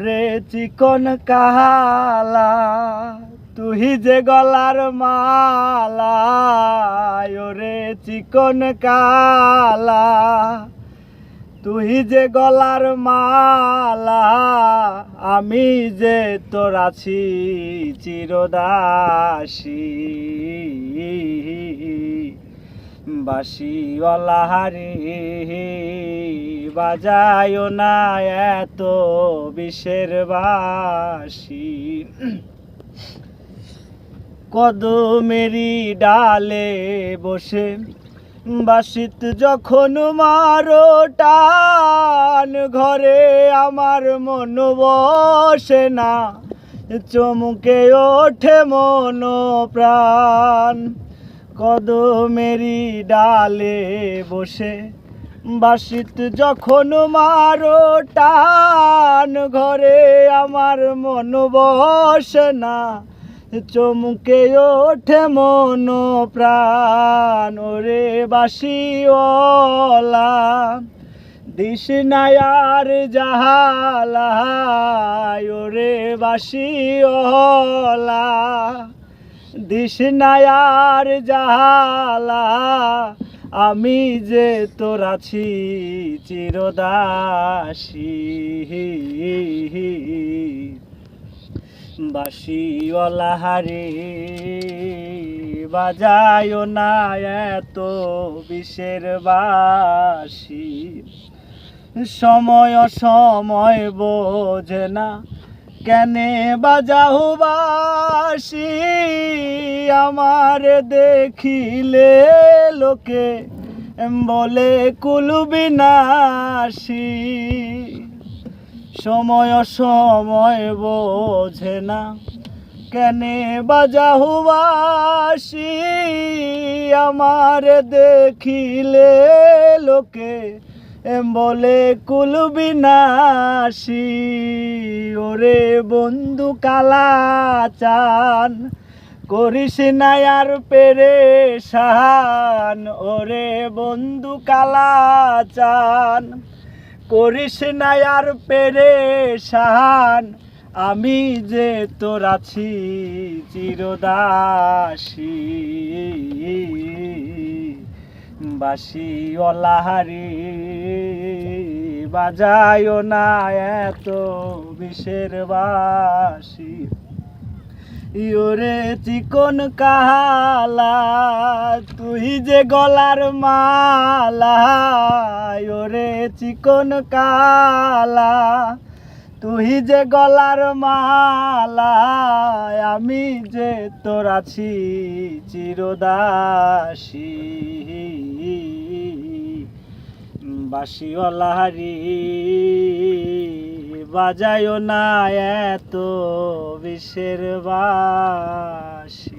ওরে চিকন কালা তুই যে গলার মালা, ওরে চিকন কালা তুই যে গলার মালা, আমি যে তোর আছি চিরদাসী। বাঁশিওয়ালা হারি বাজায় না এত বিষের বাঁশি, কদমেরি ডালে বসে বাঁশিত যখন মারো টান, ঘরে আমার মন বসে না, চমকে ওঠে মন প্রাণ। কদমেরি ডালে বসে বাঁশিত যখন মারো টান, ঘরে আমার মন বসে না, চমকে ওঠে মন প্রাণ। ওরে বাঁশিওয়ালা দিস না আর জাহালা, ওরে বাঁশিওয়ালা দিস না আর জাহালা, আমি যে তোর আছি চিরদাসী। বাঁশিওয়ালা হারি বাজায় না এত বিষের বাঁশি, সময় সময় বোঝে না কেনে বাজাও বাঁশি, আমার দেখিলে লোকে বলে কুলবিনাশী। সময় সময় বোঝে না কেনে বাজাও বাঁশি, আমার দেখিলে লোকে বলে কুলবিনাশী। ওরে বন্ধু কালা চান করিস না আর পেরেশান, ওরে বন্ধু কালা চান করিস না আর পেরেশান, আমি যে তোর আছি চিরদাসী। বাঁশিওয়ালা হারি বাজায় না এত বিষের বাঁশি, ওরে চিকন কালা তুই যে গলার মালা, ওরে চিকন কালা তুই যে গলার মালা, আমি যে তোর আছি চিরদাসী। বাঁশিওয়ালা হারি বাজায় না এত বিষের বাঁশি।